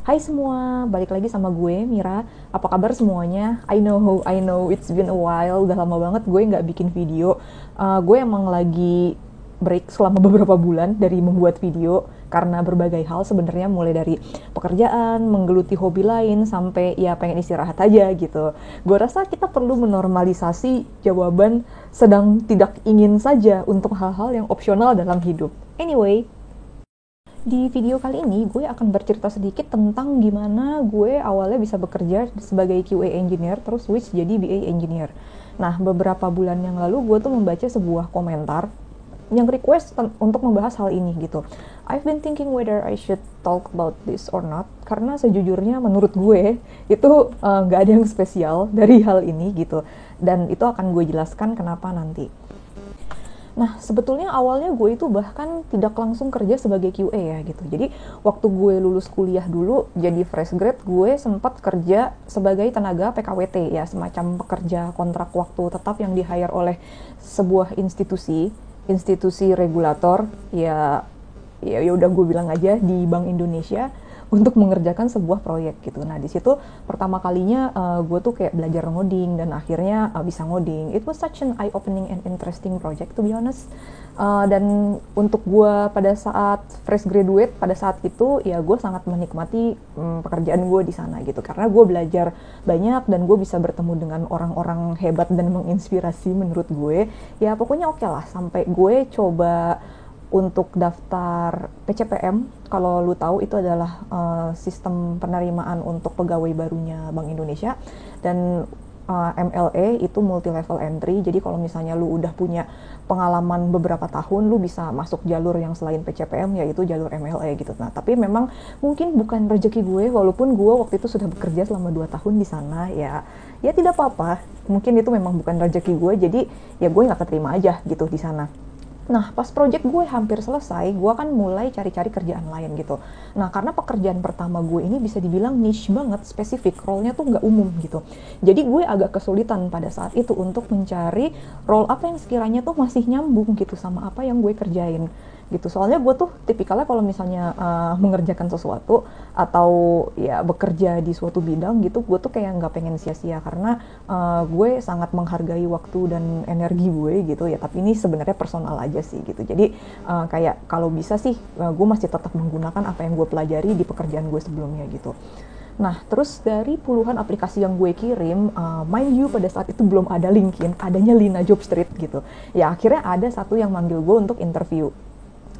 Hai semua, balik lagi sama gue, Mira. Apa kabar semuanya? I know, it's been a while. Udah lama banget gue nggak bikin video. Gue emang lagi break selama beberapa bulan dari membuat video karena berbagai hal sebenarnya, mulai dari pekerjaan, menggeluti hobi lain, sampai ya pengen istirahat aja gitu. Gue rasa kita perlu menormalisasi jawaban sedang tidak ingin saja untuk hal-hal yang opsional dalam hidup. Anyway, di video kali ini gue akan bercerita sedikit tentang gimana gue awalnya bisa bekerja sebagai QA engineer terus switch jadi BA engineer. Nah, beberapa bulan yang lalu gue tuh membaca sebuah komentar yang request untuk membahas hal ini gitu. I've been thinking whether I should talk about this or not, karena sejujurnya menurut gue itu nggak ada yang spesial dari hal ini gitu. Dan itu akan gue jelaskan kenapa nanti. Nah, sebetulnya awalnya gue itu bahkan tidak langsung kerja sebagai QA ya gitu. Jadi, waktu gue lulus kuliah dulu, jadi fresh grad, gue sempat kerja sebagai tenaga PKWT ya, semacam pekerja kontrak waktu tetap yang di-hire oleh sebuah institusi regulator, ya udah gue bilang aja di Bank Indonesia, untuk mengerjakan sebuah proyek gitu. Nah, di situ pertama kalinya gue tuh kayak belajar ngoding dan akhirnya bisa ngoding. It was such an eye-opening and interesting project to be honest. Dan untuk gue pada saat fresh graduate, pada saat itu ya gue sangat menikmati pekerjaan gue di sana gitu. Karena gue belajar banyak dan gue bisa bertemu dengan orang-orang hebat dan menginspirasi menurut gue. Ya pokoknya oke lah, sampai gue coba untuk daftar PCPM. Kalau lu tahu itu adalah sistem penerimaan untuk pegawai barunya Bank Indonesia, dan MLE itu multi level entry. Jadi kalau misalnya lu udah punya pengalaman beberapa tahun, lu bisa masuk jalur yang selain PCPM, yaitu jalur MLE gitu. Nah, tapi memang mungkin bukan rezeki gue, walaupun gue waktu itu sudah bekerja selama 2 tahun di sana, ya tidak apa-apa. Mungkin itu memang bukan rezeki gue, jadi ya gue nggak keterima aja gitu di sana. Nah, pas project gue hampir selesai, gue kan mulai cari-cari kerjaan lain gitu. Nah, karena pekerjaan pertama gue ini bisa dibilang niche banget, spesifik, role-nya tuh nggak umum gitu. Jadi gue agak kesulitan pada saat itu untuk mencari role apa yang sekiranya tuh masih nyambung gitu sama apa yang gue kerjain gitu. Soalnya gue tuh tipikalnya kalau misalnya mengerjakan sesuatu atau ya bekerja di suatu bidang gitu, gue tuh kayak nggak pengen sia-sia, karena gue sangat menghargai waktu dan energi gue gitu ya. Tapi ini sebenarnya personal aja sih gitu. Jadi kayak kalau bisa sih gue masih tetap menggunakan apa yang gue pelajari di pekerjaan gue sebelumnya gitu. Nah, terus dari puluhan aplikasi yang gue kirim, mind you pada saat itu belum ada LinkedIn, adanya Lina Jobstreet gitu. Ya akhirnya ada satu yang manggil gue untuk interview.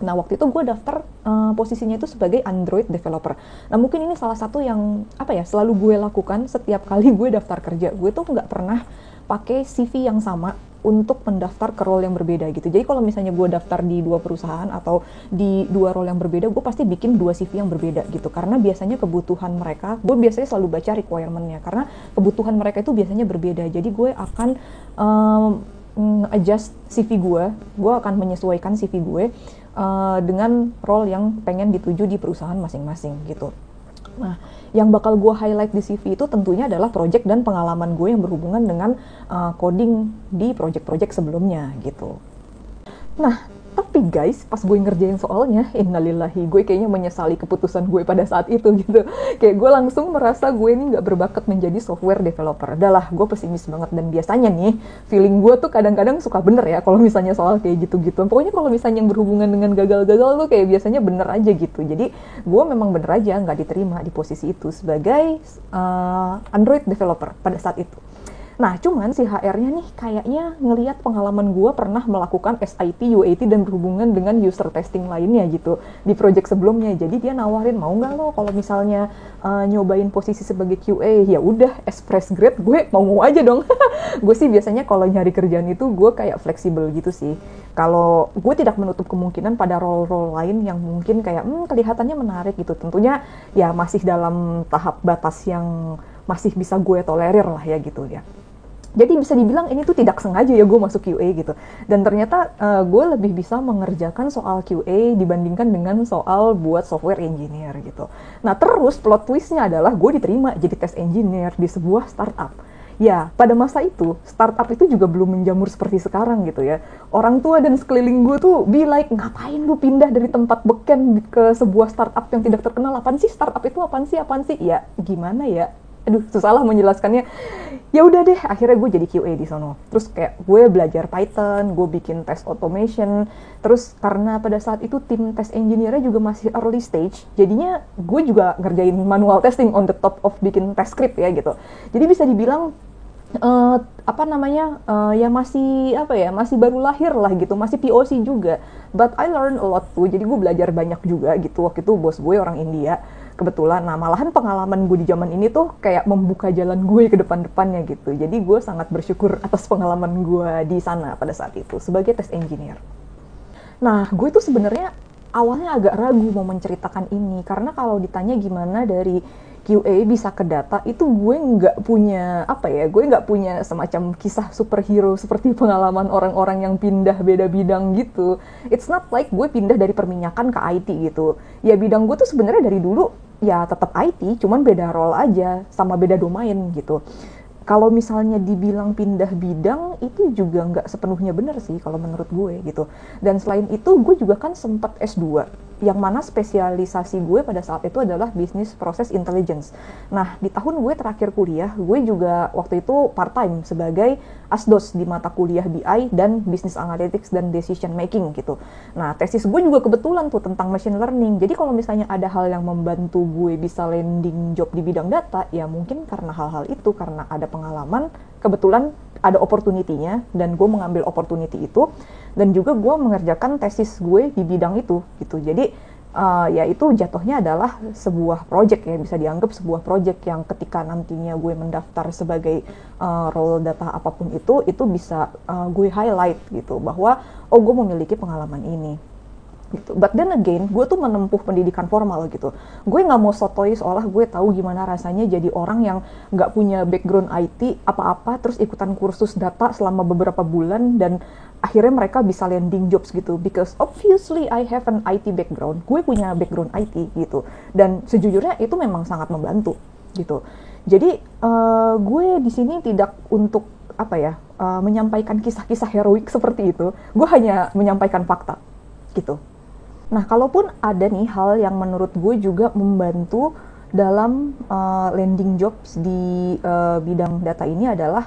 Nah, waktu itu gue daftar posisinya itu sebagai Android developer. Nah, mungkin ini salah satu yang selalu gue lakukan setiap kali gue daftar kerja. Gue tuh nggak pernah pakai CV yang sama untuk mendaftar ke role yang berbeda gitu. Jadi kalau misalnya gue daftar di 2 perusahaan atau di 2 role yang berbeda, gue pasti bikin 2 CV yang berbeda gitu. Karena biasanya kebutuhan mereka, gue biasanya selalu baca requirement-nya, karena kebutuhan mereka itu biasanya berbeda. Jadi gue akan adjust CV gue akan menyesuaikan CV gue dengan role yang pengen dituju di perusahaan masing-masing gitu. Nah, yang bakal gue highlight di CV itu tentunya adalah project dan pengalaman gue yang berhubungan dengan coding di project-project sebelumnya gitu. Nah, tapi guys, pas gue ngerjain soalnya, innalillahi, gue kayaknya menyesali keputusan gue pada saat itu gitu. Kayak gue langsung merasa gue ini gak berbakat menjadi software developer. Adalah, gue pesimis banget, dan biasanya nih, feeling gue tuh kadang-kadang suka bener ya kalau misalnya soal kayak gitu-gitu. Pokoknya kalau misalnya yang berhubungan dengan gagal-gagal tuh kayak biasanya bener aja gitu. Jadi, gue memang bener aja gak diterima di posisi itu sebagai Android developer pada saat itu. Nah, cuman si HR-nya nih kayaknya ngelihat pengalaman gue pernah melakukan SIT, UAT, dan berhubungan dengan user testing lainnya gitu di project sebelumnya. Jadi dia nawarin, mau nggak lo kalau misalnya nyobain posisi sebagai QA? Ya udah, as fresh grad gue mau aja dong. Gue sih biasanya kalau nyari kerjaan itu gue kayak fleksibel gitu sih. Kalau gue tidak menutup kemungkinan pada role-role lain yang mungkin kayak kelihatannya menarik gitu. Tentunya ya masih dalam tahap batas yang masih bisa gue tolerir lah ya gitu ya. Jadi bisa dibilang ini tuh tidak sengaja ya gue masuk QA gitu. Dan ternyata gue lebih bisa mengerjakan soal QA dibandingkan dengan soal buat software engineer gitu. Nah, terus plot twistnya adalah gue diterima jadi test engineer di sebuah startup Ya, pada masa itu, startup itu juga belum menjamur seperti sekarang gitu ya. Orang tua dan sekeliling gue tuh be like, ngapain lu pindah dari tempat beken ke sebuah startup yang tidak terkenal? Apaan sih startup itu? Apaan sih? Apaan sih? Ya, gimana ya? Aduh, susah lah menjelaskannya. Ya udah deh, akhirnya gue jadi QA di sono. Terus kayak gue belajar Python, gue bikin test automation. Terus karena pada saat itu tim test engineer-nya juga masih early stage, jadinya gue juga ngerjain manual testing on the top of bikin test script ya gitu. Jadi bisa dibilang ya masih baru lahir lah gitu, masih POC juga, but I learn a lot tuh. Jadi gue belajar banyak juga gitu. Waktu itu bos gue orang India kebetulan. Nah, malahan pengalaman gue di zaman ini tuh kayak membuka jalan gue ke depan-depannya gitu. Jadi gue sangat bersyukur atas pengalaman gue di sana pada saat itu sebagai test engineer. Nah, gue tuh sebenarnya awalnya agak ragu mau menceritakan ini, karena kalau ditanya gimana dari QA bisa ke data, itu gue nggak punya semacam kisah superhero seperti pengalaman orang-orang yang pindah beda bidang gitu. It's not like gue pindah dari perminyakan ke IT gitu. Ya bidang gue tuh sebenarnya dari dulu ya tetap IT, cuman beda role aja, sama beda domain gitu. Kalau misalnya dibilang pindah bidang, itu juga nggak sepenuhnya benar sih kalau menurut gue gitu. Dan selain itu, gue juga kan sempat S2, yang mana spesialisasi gue pada saat itu adalah Business Process Intelligence. Nah, di tahun gue terakhir kuliah, gue juga waktu itu part-time sebagai ASDOS di mata kuliah BI dan Business Analytics dan Decision Making gitu. Nah, tesis gue juga kebetulan tuh tentang machine learning. Jadi kalau misalnya ada hal yang membantu gue bisa landing job di bidang data, ya mungkin karena hal-hal itu, karena ada pengalaman, kebetulan ada opportunity-nya, dan gue mengambil opportunity itu, dan juga gue mengerjakan tesis gue di bidang itu gitu. Jadi ya itu jatuhnya adalah sebuah project ya, bisa dianggap sebuah project yang ketika nantinya gue mendaftar sebagai role data apapun itu bisa gue highlight gitu, bahwa oh gue memiliki pengalaman ini gitu. But then again, gue tuh menempuh pendidikan formal gitu. Gue nggak mau sotoy seolah gue tahu gimana rasanya jadi orang yang nggak punya background IT apa-apa, terus ikutan kursus data selama beberapa bulan dan akhirnya mereka bisa landing jobs gitu. Because obviously I have an IT background. Gue punya background IT gitu. Dan sejujurnya itu memang sangat membantu gitu. Jadi gue di sini tidak untuk menyampaikan kisah-kisah heroik seperti itu. Gue hanya menyampaikan fakta gitu. Nah, kalaupun ada nih hal yang menurut gue juga membantu dalam landing jobs di bidang data ini adalah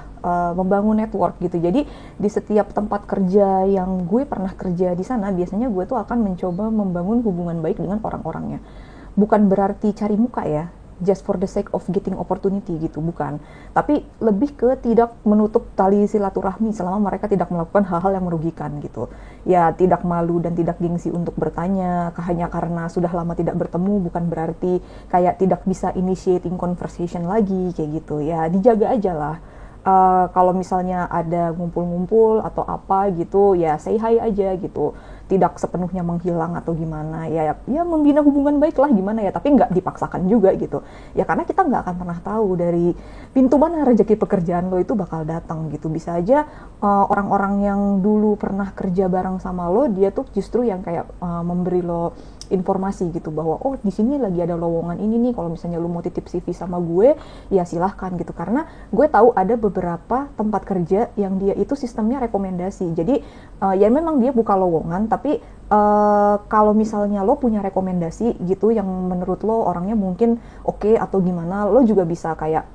membangun network gitu. Jadi di setiap tempat kerja yang gue pernah kerja di sana, biasanya gue tuh akan mencoba membangun hubungan baik dengan orang-orangnya. Bukan berarti cari muka ya, just for the sake of getting opportunity gitu, bukan. Tapi lebih ke tidak menutup tali silaturahmi selama mereka tidak melakukan hal-hal yang merugikan gitu. Ya tidak malu dan tidak gengsi untuk bertanya, hanya karena sudah lama tidak bertemu bukan berarti kayak tidak bisa initiating conversation lagi kayak gitu. Ya dijaga aja lah. Kalau misalnya ada ngumpul-ngumpul atau apa gitu, ya say hi aja gitu. Tidak sepenuhnya menghilang atau gimana, ya membina hubungan baik lah gimana ya, tapi nggak dipaksakan juga gitu. Ya karena kita nggak akan pernah tahu dari pintu mana rezeki pekerjaan lo itu bakal datang gitu. Bisa aja orang-orang yang dulu pernah kerja bareng sama lo, dia tuh justru yang kayak memberi lo informasi gitu bahwa oh di sini lagi ada lowongan ini nih, kalau misalnya lu mau titip CV sama gue ya silahkan gitu. Karena gue tahu ada beberapa tempat kerja yang dia itu sistemnya rekomendasi. Jadi ya memang dia buka lowongan, tapi kalau misalnya lo punya rekomendasi gitu yang menurut lo orangnya mungkin oke atau gimana, lo juga bisa kayak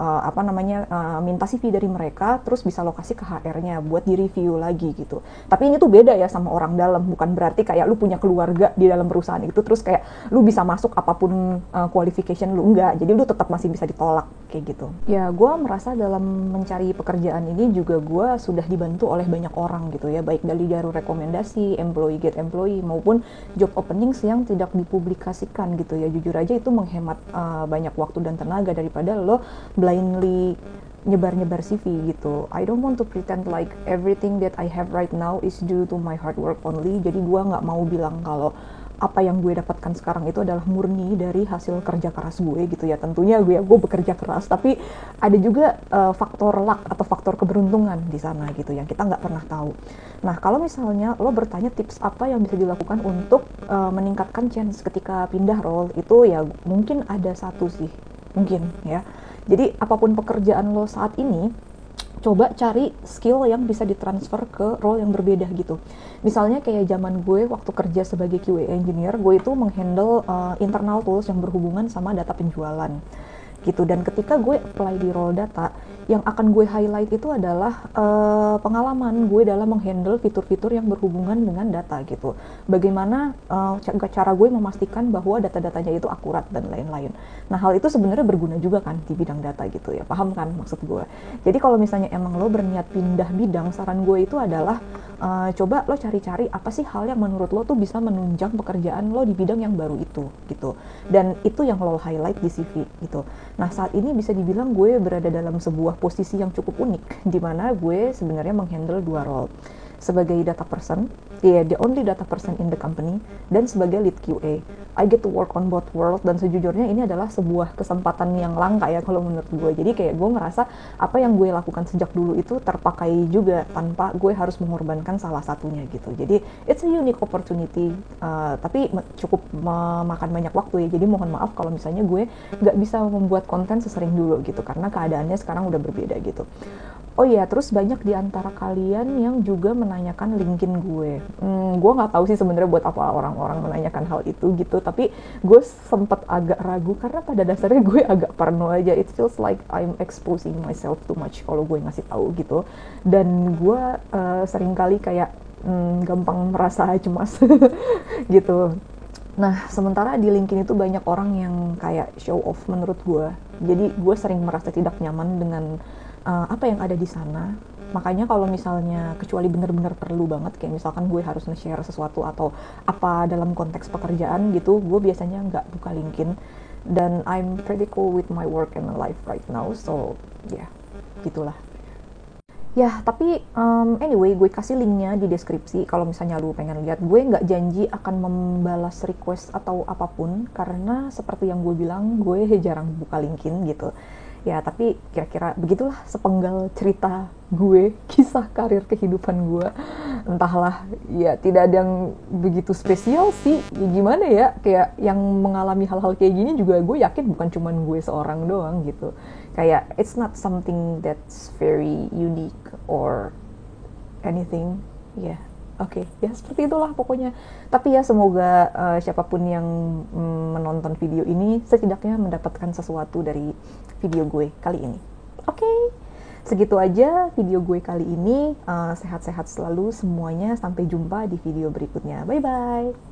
minta CV dari mereka, terus bisa lo kasih ke HR-nya buat di review lagi gitu. Tapi ini tuh beda ya sama orang dalam, bukan berarti kayak lo punya keluarga di dalam perusahaan itu terus kayak lo bisa masuk apapun qualification lo, enggak. Jadi lo tetap masih bisa ditolak kayak gitu. Ya gue merasa dalam mencari pekerjaan ini juga gue sudah dibantu oleh banyak orang gitu ya, baik dari jalur rekomendasi, employee get employee, maupun job openings yang tidak dipublikasikan gitu ya. Jujur aja itu menghemat banyak waktu dan tenaga daripada lo blindly nyebar-nyebar CV gitu. I don't want to pretend like everything that I have right now is due to my hard work only. Jadi gue nggak mau bilang kalau apa yang gue dapatkan sekarang itu adalah murni dari hasil kerja keras gue gitu ya. Tentunya gue bekerja keras, tapi ada juga faktor luck atau faktor keberuntungan di sana gitu yang kita nggak pernah tahu. Nah, kalau misalnya lo bertanya tips apa yang bisa dilakukan untuk meningkatkan chance ketika pindah role, itu ya mungkin ada satu sih, mungkin ya. Jadi apapun pekerjaan lo saat ini, coba cari skill yang bisa ditransfer ke role yang berbeda gitu. Misalnya kayak zaman gue waktu kerja sebagai QA engineer, gue itu menghandle internal tools yang berhubungan sama data penjualan gitu. Dan ketika gue apply di role data, yang akan gue highlight itu adalah pengalaman gue dalam menghandle fitur-fitur yang berhubungan dengan data gitu. Bagaimana cara gue memastikan bahwa data-datanya itu akurat dan lain-lain. Nah, hal itu sebenarnya berguna juga kan di bidang data gitu ya, paham kan maksud gue. Jadi kalau misalnya emang lo berniat pindah bidang, saran gue itu adalah coba lo cari-cari apa sih hal yang menurut lo tuh bisa menunjang pekerjaan lo di bidang yang baru itu gitu. Dan itu yang lo highlight di CV gitu. Nah, saat ini bisa dibilang gue berada dalam sebuah posisi yang cukup unik, di mana gue sebenarnya menghandle 2 role. Sebagai data person, the only data person in the company, dan sebagai lead QA. I get to work on both world, dan sejujurnya ini adalah sebuah kesempatan yang langka ya kalau menurut gue. Jadi kayak gue merasa apa yang gue lakukan sejak dulu itu terpakai juga tanpa gue harus mengorbankan salah satunya gitu. Jadi it's a unique opportunity, tapi cukup memakan banyak waktu ya. Jadi mohon maaf kalau misalnya gue nggak bisa membuat konten sesering dulu gitu, karena keadaannya sekarang udah berbeda gitu. Oh iya, terus banyak di antara kalian yang juga menanyakan LinkedIn gue. Gue nggak tahu sih sebenarnya buat apa orang-orang menanyakan hal itu gitu. Tapi gue sempet agak ragu karena pada dasarnya gue agak parno aja. It feels like I'm exposing myself too much kalau gue ngasih tahu gitu. Dan gue seringkali kayak gampang merasa cemas gitu. Nah, sementara di LinkedIn itu banyak orang yang kayak show off menurut gue. Jadi gue sering merasa tidak nyaman dengan apa yang ada di sana. Makanya kalau misalnya kecuali benar-benar perlu banget, kayak misalkan gue harus nge-share sesuatu atau apa dalam konteks pekerjaan gitu, gue biasanya nggak buka LinkedIn. Dan I'm pretty cool with my work and life right now, so yeah, gitulah. Ya, tapi anyway, gue kasih linknya di deskripsi kalau misalnya lu pengen lihat. Gue nggak janji akan membalas request atau apapun, karena seperti yang gue bilang, gue jarang buka LinkedIn gitu. Ya, tapi kira-kira begitulah sepenggal cerita gue, kisah karir kehidupan gue. Entahlah, ya tidak ada yang begitu spesial sih. Ya gimana ya, kayak yang mengalami hal-hal kayak gini juga gue yakin bukan cuman gue seorang doang gitu. Kayak it's not something that's very unique or anything. Ya, oke. Ya seperti itulah pokoknya. Tapi ya semoga siapapun yang menonton video ini setidaknya mendapatkan sesuatu dari video gue kali ini. Oke, segitu aja video gue kali ini. Sehat-sehat selalu semuanya. Sampai jumpa di video berikutnya. Bye-bye.